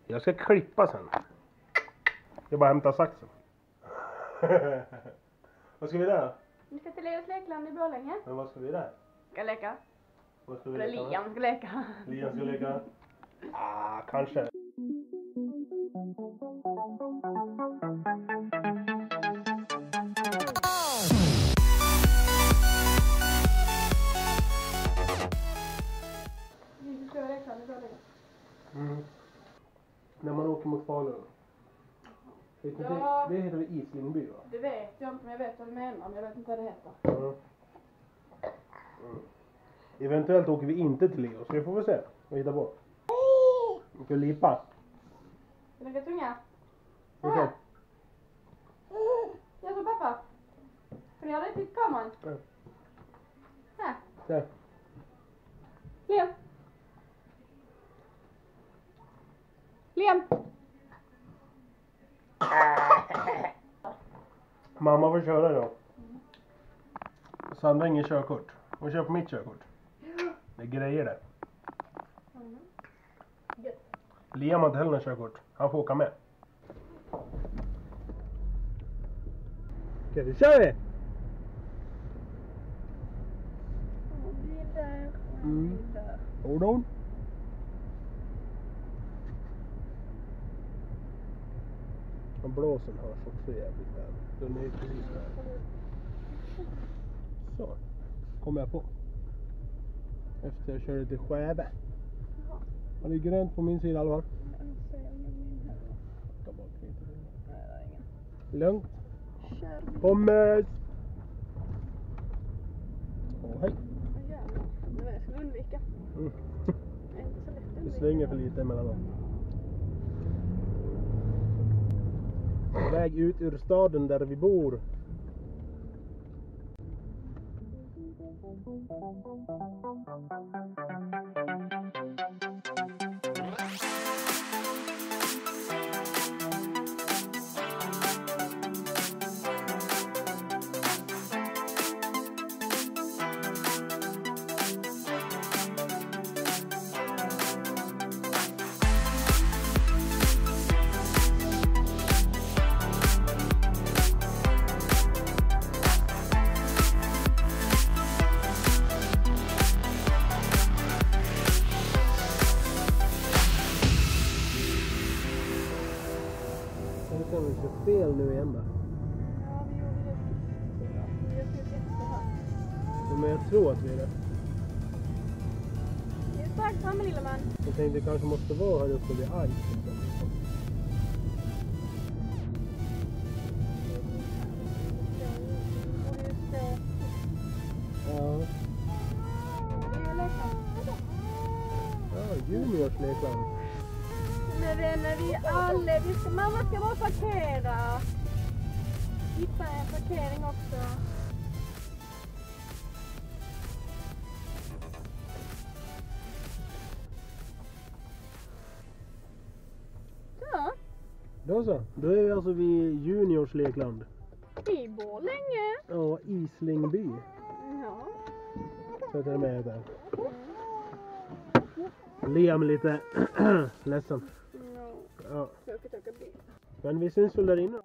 Jag ska klippa sen. Jag bara hämtar saxen. Vad ska vi där? Vi ska till Leos lekland i Borlänge. Men vad ska vi där? Ska leka. Vad ska vi Eller leka med? Liam ska leka. Liam ska leka? Kanske. Vi ska lekland i Borlänge. När man åker mot Falun. Ja. Det heter väl Islingby, va? Det vet jag inte, men jag vet vad du menar, men jag vet inte vad det heter. Eventuellt åker vi inte till Leo, så vi får väl se. Vad hittar på. Vi ska lipa. Vill du lägga tunga? Vi ser. Jag som pappa. För jag hade inte kameran. Här. Där. Liam. Liam. Mamma får köra då. Sandra har ingen körkort. Hon kör på mitt körkort. Det är grejer det. Liam har inte heller någon körkort. Han får åka med. Okej, vi kör vi! Hold on. Och blåsen hörs också jävligt väl. Den är ju precis där. Så. Kommer jag på. Efter jag körde till Skäve. Har det grönt på min sida i alla fall? Lugnt. Pommes! Hej. Det var jag skulle undvika. Det är inte så lätt att Det undvika. svänger för lite emellanåt. Väg ut ur staden där vi bor. Nu kan vi köra fel nu igen då. Ja, vi gjorde det. Ja, vi har gjort jättehört. Men jag tror att vi är det. Vi är strax framme, lilla man. Jag tänkte det kanske måste vara här uppe vid Ice. Ja. Ja, juniors lekland. Men vänner, mamma ska bara parkera. Hitta en parkering också. Så, Då så. Då är vi alltså vid juniors lekland. i Borlänge. Ja, Islingby. Ja. Så heter det med där. Liam är lite ledsen. Ja. Tråkigt att åka bil. Men vi syns väl där inne.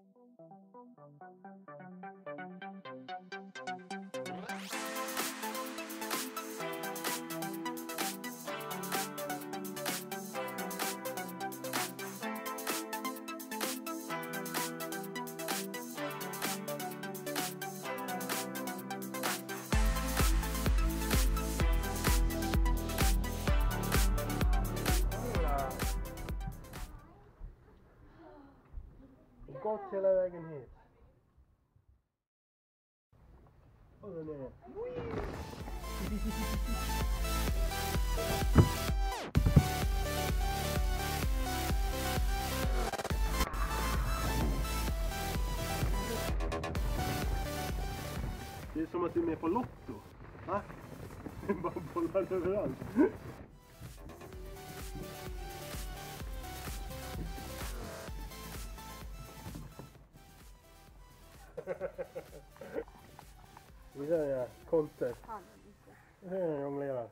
Gått hela vägen hit. Och den är... Det är som att du är med på Lotto. Va? Bara bollar överallt. Vi ser ja, konster. Hur jag jonglerar.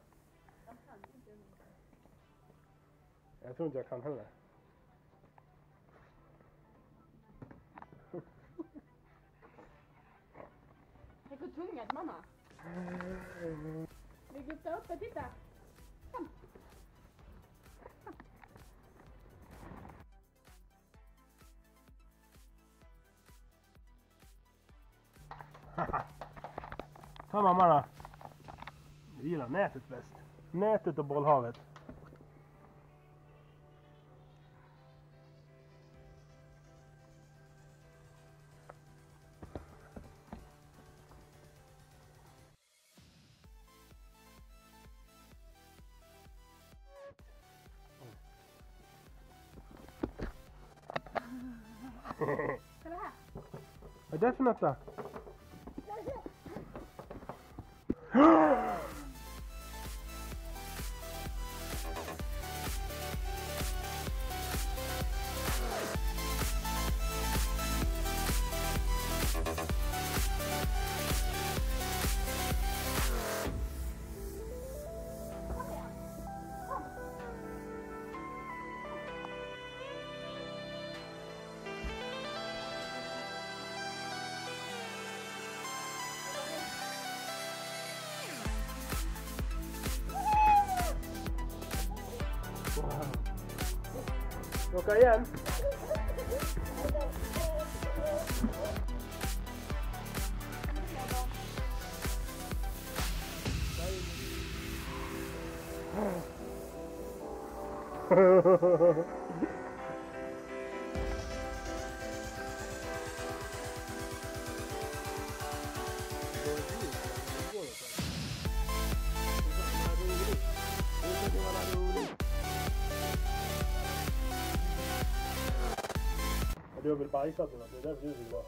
Jag tror inte jag kan heller. mamma. Ligg upp där uppe, titta. Kom. Ta mamma då. Jag gillar nätet bäst. Nätet och bollhavet. Kolla här. Vad är det för något då? Åka igen. Du har väl bajsat eller något? Det är därför du vill vara.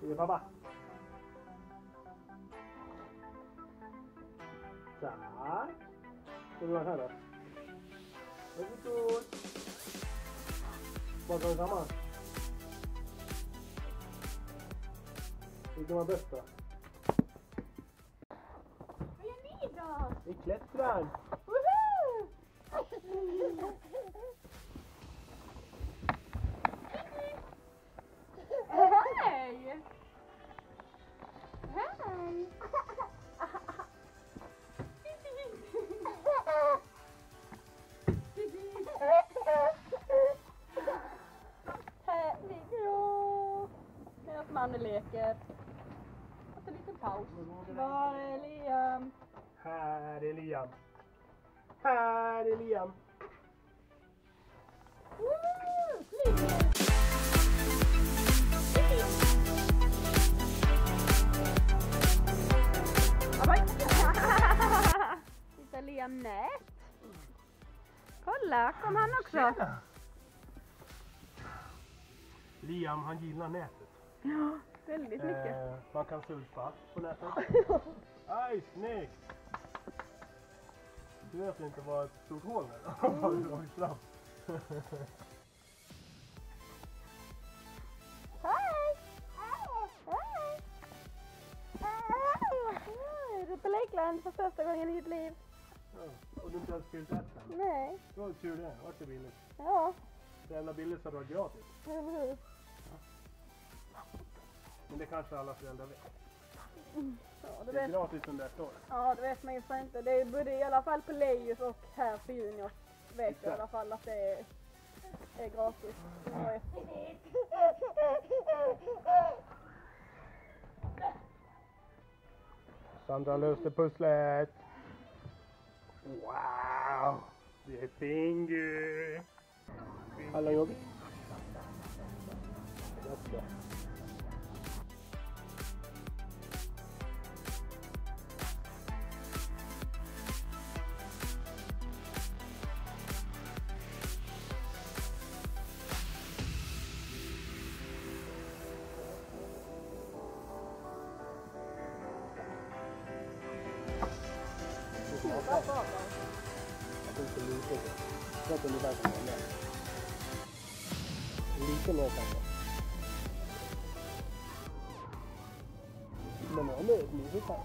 Det är pappa. Tack. Ska du vara här då? Varsågod. Vad tar vi samman? Vilken var bäst då? Vad gör ni då? Vi klättrar. Woho! Hej! Hej! Hejdå! Medan mannen leker. Och en liten paus. Var är Liam? Här är Liam. Här är Liam. Woo! Liam! Titta Liam nät. Kolla, kom han också. Tjena. Liam, han gillar nätet. Ja, väldigt mycket. Man kan surfa på nätet. Aj, snyggt! Du vet inte vad ett stort hål är. Vad du har fram. Hej! Är du på lekland för första gången i ditt liv? Ja, och du inte ens fyllt rätt än. Nej. Det var tur det. Vart det billigt? Ja, Det enda billigt så det var gratis. eller hur? Men det kanske alla föräldrar vet. Ja, Det är gratis under ett år. Ja, det vet man ju för inte. Det är både i alla fall på Leif och här på Junior. Vet jag i alla fall att det är gratis. Ja, Sandra löste pusslet. Wow! Det är Pingu! Alla jobbigt? Jättebra. Inte lite. Jag tror att ungefär som den där. Lite mer kanske. Men ja, nu är det mysigt här.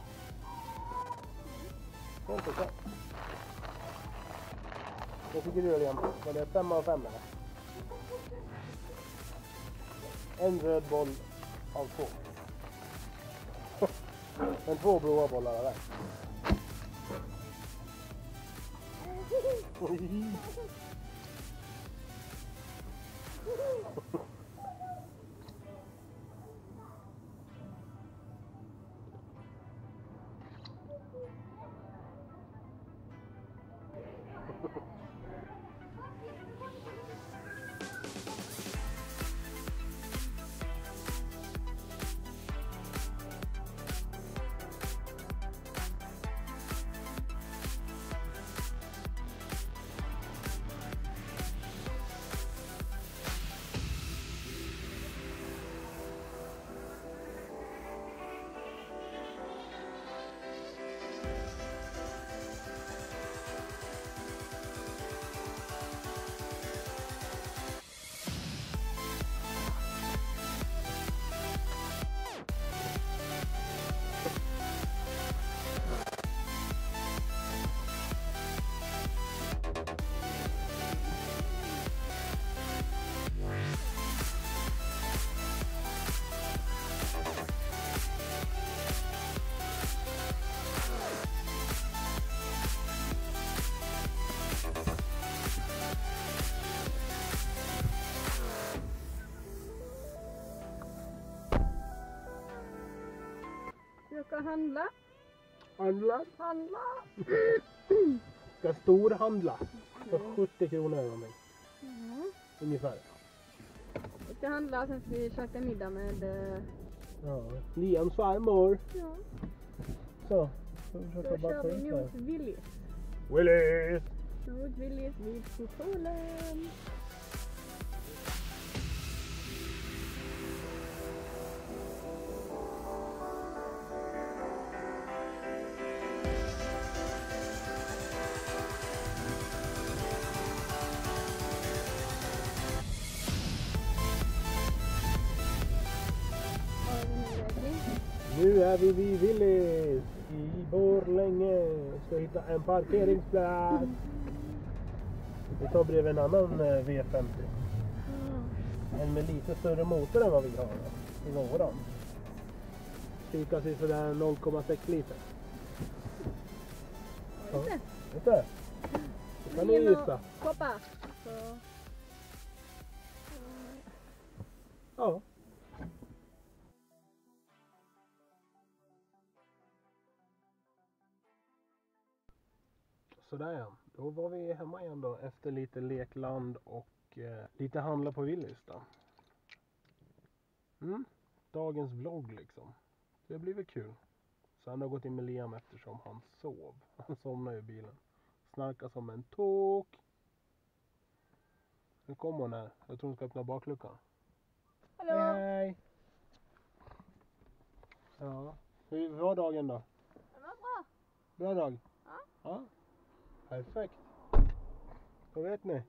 Det är inte så. Vad tycker du, Örjan? Var det 5 av 5 eller? En röd boll av 2. Men 2 blåa bollar av det. Jag ska handla. Handla. Handla. Ska storhandla. För 70 kronor eller någonting. Mm. Ungefär. Jag ska handla, sen ska vi käka middag med... Ja. Liams farmor. Ja. Så. Då kör vi nu hos Willys. Willys! Hos Willys vid Skotolen. Nu är vi vid Willys i Borlänge. Ska hitta en parkeringsplats. Vi tar bredvid en annan V50. En med lite större motor än vad vi har i våran. Cirka sådär 0,6 liter. Ja, just det. Vet du? Det kan ni gissa. Shoppa. Så. Ja. Sådär ja. Då var vi hemma igen då efter lite lekland och lite handla på Willys då. Dagens vlogg liksom. Det blir väl kul. Så han har gått in med Liam eftersom han sov. Han somnade i bilen. Snarkar som en tok. Nu kommer hon här. Jag tror hon ska öppna bakluckan. Hallå. Hej! Ja. Hur var dagen då? Det var bra. Bra dag? Ja. Ja. Perfekt. Då vet ni.